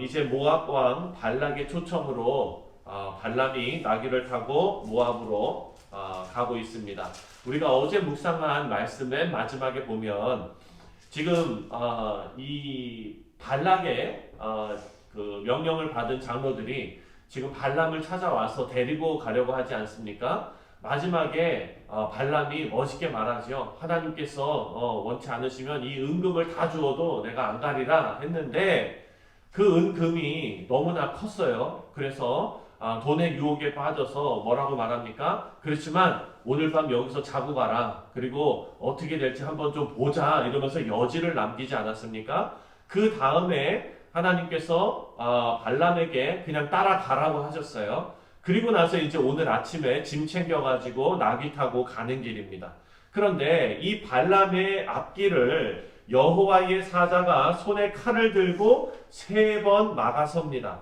이제 모압 왕 발락의 초청으로 발람이 나귀를 타고 모압으로 가고 있습니다. 우리가 어제 묵상한 말씀의 마지막에 보면 지금 이 발락의 그 명령을 받은 장로들이 지금 발람을 찾아와서 데리고 가려고 하지 않습니까? 마지막에 발람이 멋있게 말하죠. 하나님께서 원치 않으시면 이 은금을 다 주어도 내가 안 가리라 했는데 그 은금이 너무나 컸어요. 그래서 돈의 유혹에 빠져서 뭐라고 말합니까? 그렇지만 오늘 밤 여기서 자고 가라. 그리고 어떻게 될지 한번 좀 보자. 이러면서 여지를 남기지 않았습니까? 그 다음에 하나님께서 발람에게 그냥 따라가라고 하셨어요. 그리고 나서 이제 오늘 아침에 짐 챙겨가지고 나귀 타고 가는 길입니다. 그런데 이 발람의 앞길을 여호와의 사자가 손에 칼을 들고 3번 막아섭니다.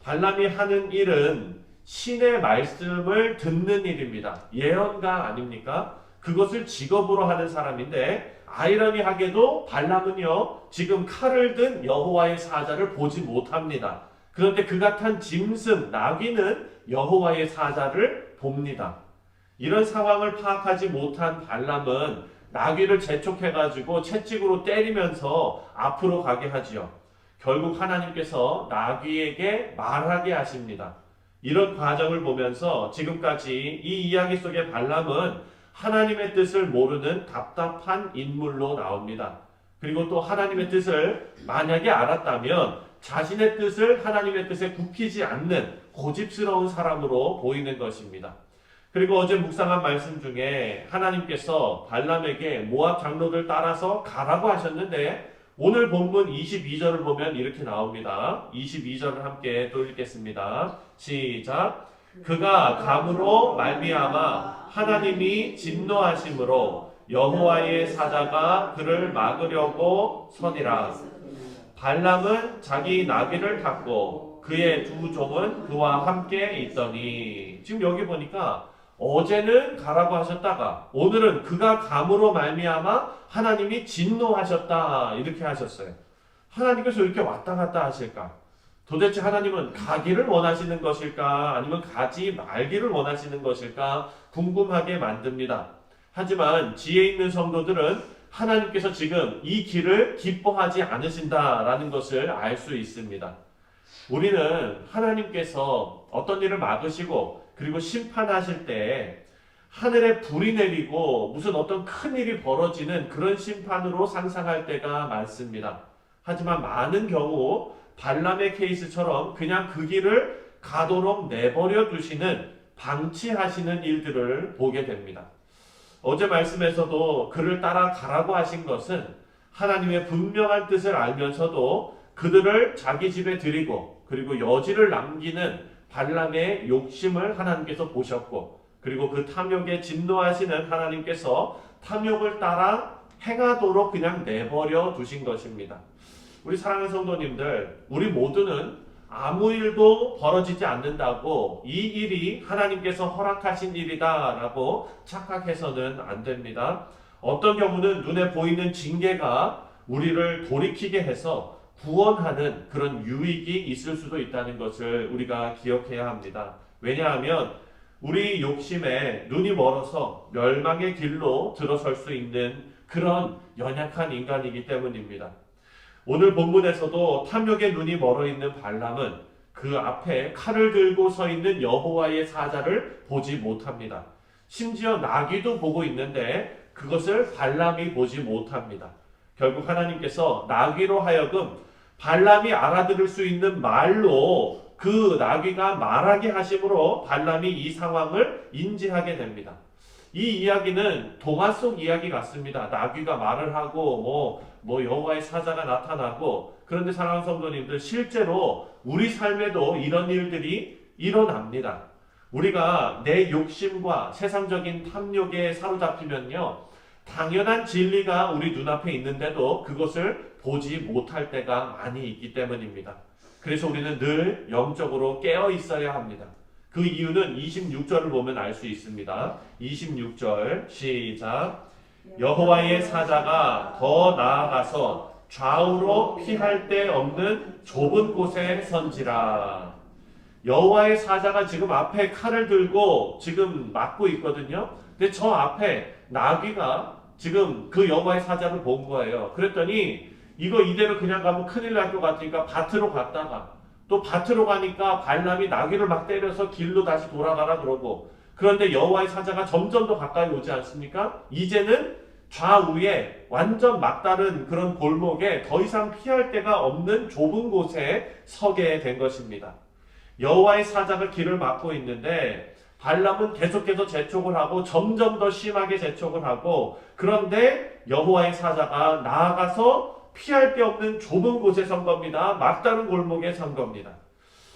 발람이 하는 일은 신의 말씀을 듣는 일입니다. 예언가 아닙니까? 그것을 직업으로 하는 사람인데 아이러니하게도 발람은요 지금 칼을 든 여호와의 사자를 보지 못합니다. 그런데 그가 탄 짐승 나귀는 여호와의 사자를 봅니다. 이런 상황을 파악하지 못한 발람은 나귀를 재촉해가지고 채찍으로 때리면서 앞으로 가게 하지요. 결국 하나님께서 나귀에게 말하게 하십니다. 이런 과정을 보면서 지금까지 이 이야기 속의 발람은 하나님의 뜻을 모르는 답답한 인물로 나옵니다. 그리고 또 하나님의 뜻을 만약에 알았다면 자신의 뜻을 하나님의 뜻에 굽히지 않는 고집스러운 사람으로 보이는 것입니다. 그리고 어제 묵상한 말씀 중에 하나님께서 발람에게 모압 장로들 따라서 가라고 하셨는데 오늘 본문 22절을 보면 이렇게 나옵니다. 22절을 함께 또 읽겠습니다. 시작. 그가 감으로 말미암아 하나님이 진노하심으로 여호와의 사자가 그를 막으려고 서니라. 발람은 자기 나귀를 탔고 그의 2 종은 그와 함께 있더니 지금 여기 보니까 어제는 가라고 하셨다가 오늘은 그가 감으로 말미암아 하나님이 진노하셨다 이렇게 하셨어요. 하나님께서 이렇게 왔다 갔다 하실까? 도대체 하나님은 가기를 원하시는 것일까? 아니면 가지 말기를 원하시는 것일까? 궁금하게 만듭니다. 하지만 지혜 있는 성도들은 하나님께서 지금 이 길을 기뻐하지 않으신다라는 것을 알 수 있습니다. 우리는 하나님께서 어떤 일을 막으시고 그리고 심판하실 때 하늘에 불이 내리고 무슨 어떤 큰 일이 벌어지는 그런 심판으로 상상할 때가 많습니다. 하지만 많은 경우 발람의 케이스처럼 그냥 그 길을 가도록 내버려 두시는 방치하시는 일들을 보게 됩니다. 어제 말씀에서도 그를 따라 가라고 하신 것은 하나님의 분명한 뜻을 알면서도 그들을 자기 집에 들이고 그리고 여지를 남기는 발람의 욕심을 하나님께서 보셨고 그리고 그 탐욕에 진노하시는 하나님께서 탐욕을 따라 행하도록 그냥 내버려 두신 것입니다. 우리 사랑하는 성도님들, 우리 모두는 아무 일도 벌어지지 않는다고 이 일이 하나님께서 허락하신 일이다라고 착각해서는 안 됩니다. 어떤 경우는 눈에 보이는 징계가 우리를 돌이키게 해서 구원하는 그런 유익이 있을 수도 있다는 것을 우리가 기억해야 합니다. 왜냐하면 우리 욕심에 눈이 멀어서 멸망의 길로 들어설 수 있는 그런 연약한 인간이기 때문입니다. 오늘 본문에서도 탐욕의 눈이 멀어 있는 발람은 그 앞에 칼을 들고 서 있는 여호와의 사자를 보지 못합니다. 심지어 나귀도 보고 있는데 그것을 발람이 보지 못합니다. 결국 하나님께서 나귀로 하여금 발람이 알아들을 수 있는 말로 그 나귀가 말하게 하심으로 발람이 이 상황을 인지하게 됩니다. 이 이야기는 동화 속 이야기 같습니다. 나귀가 말을 하고 여호와의 사자가 나타나고 그런데 사랑하는 성도님들 실제로 우리 삶에도 이런 일들이 일어납니다. 우리가 내 욕심과 세상적인 탐욕에 사로잡히면요 당연한 진리가 우리 눈앞에 있는데도 그것을 보지 못할 때가 많이 있기 때문입니다. 그래서 우리는 늘 영적으로 깨어 있어야 합니다. 그 이유는 26절을 보면 알 수 있습니다. 26절 시작. 여호와의 사자가 더 나아가서 좌우로 피할 데 없는 좁은 곳에 선지라. 여호와의 사자가 지금 앞에 칼을 들고 지금 막고 있거든요. 근데 저 앞에 나귀가 지금 그 여호와의 사자를 본 거예요. 그랬더니 이거 이대로 그냥 가면 큰일 날 것 같으니까 밭으로 갔다가 또 밭으로 가니까 발람이 나귀를 막 때려서 길로 다시 돌아가라 그러고, 그런데 여호와의 사자가 점점 더 가까이 오지 않습니까? 이제는 좌우에 완전 막다른 그런 골목에 더 이상 피할 데가 없는 좁은 곳에 서게 된 것입니다. 여호와의 사자가 길을 막고 있는데 발람은 계속해서 재촉을 하고 점점 더 심하게 재촉을 하고, 그런데 여호와의 사자가 나아가서 피할 데 없는 좁은 곳에 선 겁니다. 막다른 골목에 선 겁니다.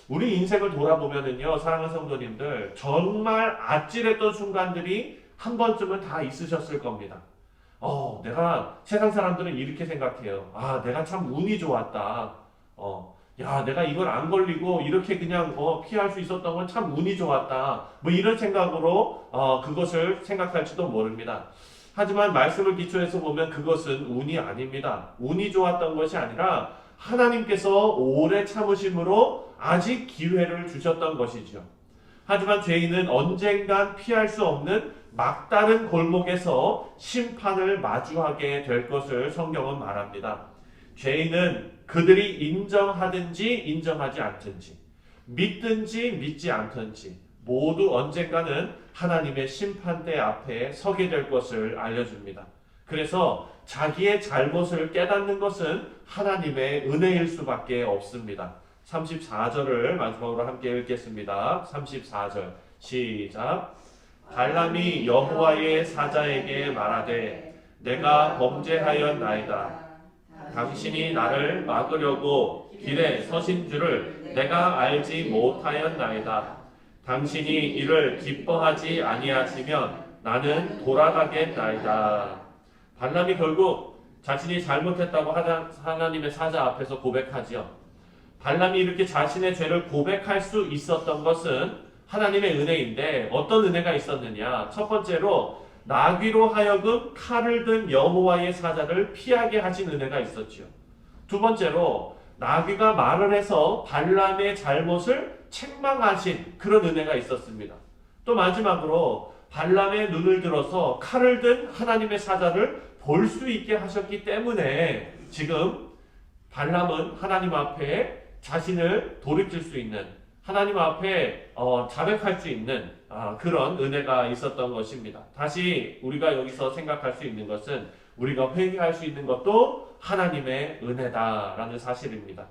우리 인생을 돌아보면은요, 사랑하는 성도님들, 정말 아찔했던 순간들이 한 번쯤은 다 있으셨을 겁니다. 내가, 세상 사람들은 이렇게 생각해요. 내가 참 운이 좋았다. 내가 이걸 안 걸리고 이렇게 그냥 피할 수 있었던 건 참 운이 좋았다. 뭐 이런 생각으로 그것을 생각할지도 모릅니다. 하지만 말씀을 기초해서 보면 그것은 운이 아닙니다. 운이 좋았던 것이 아니라 하나님께서 오래 참으심으로 아직 기회를 주셨던 것이죠. 하지만 죄인은 언젠간 피할 수 없는 막다른 골목에서 심판을 마주하게 될 것을 성경은 말합니다. 죄인은 그들이 인정하든지 인정하지 않든지, 믿든지 믿지 않든지 모두 언젠가는 하나님의 심판대 앞에 서게 될 것을 알려줍니다. 그래서 자기의 잘못을 깨닫는 것은 하나님의 은혜일 수밖에 없습니다. 34절을 마지막으로 함께 읽겠습니다. 34절 시작. 발람이 여호와의 사자에게 말하되 내가 범죄하였나이다. 당신이 나를 막으려고 길에 서신 줄을 내가 알지 못하였나이다. 당신이 이를 기뻐하지 아니하시면 나는 돌아가겠나이다. 발람이 결국 자신이 잘못했다고 하나님의 사자 앞에서 고백하지요. 발람이 이렇게 자신의 죄를 고백할 수 있었던 것은 하나님의 은혜인데, 어떤 은혜가 있었느냐? 첫 번째로 나귀로 하여금 칼을 든 여호와의 사자를 피하게 하신 은혜가 있었지요. 두 번째로 나귀가 말을 해서 발람의 잘못을 책망하신 그런 은혜가 있었습니다. 또 마지막으로 발람의 눈을 들어서 칼을 든 하나님의 사자를 볼 수 있게 하셨기 때문에 지금 발람은 하나님 앞에 자신을 돌이킬 수 있는, 하나님 앞에 자백할 수 있는 그런 은혜가 있었던 것입니다. 다시 우리가 여기서 생각할 수 있는 것은, 우리가 회개할 수 있는 것도 하나님의 은혜다라는 사실입니다.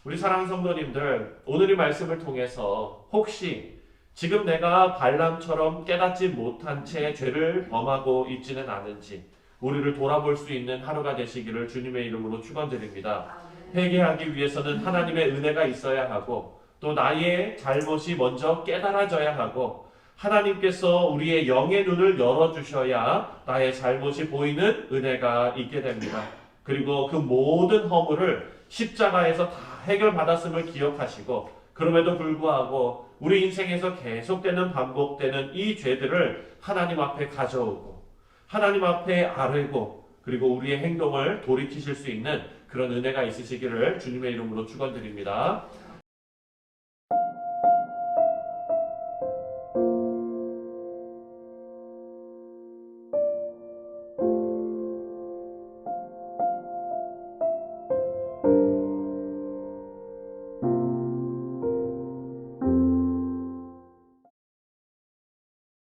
우리 사랑하는 성도님들, 오늘의 말씀을 통해서 혹시 지금 내가 발람처럼 깨닫지 못한 채 죄를 범하고 있지는 않은지 우리를 돌아볼 수 있는 하루가 되시기를 주님의 이름으로 축원드립니다. 회개하기 위해서는 하나님의 은혜가 있어야 하고, 또 나의 잘못이 먼저 깨달아져야 하고, 하나님께서 우리의 영의 눈을 열어주셔야 나의 잘못이 보이는 은혜가 있게 됩니다. 그리고 그 모든 허물을 십자가에서 다 해결받았음을 기억하시고, 그럼에도 불구하고 우리 인생에서 계속되는 반복되는 이 죄들을 하나님 앞에 가져오고, 하나님 앞에 아뢰고, 그리고 우리의 행동을 돌이키실 수 있는 그런 은혜가 있으시기를 주님의 이름으로 축원드립니다.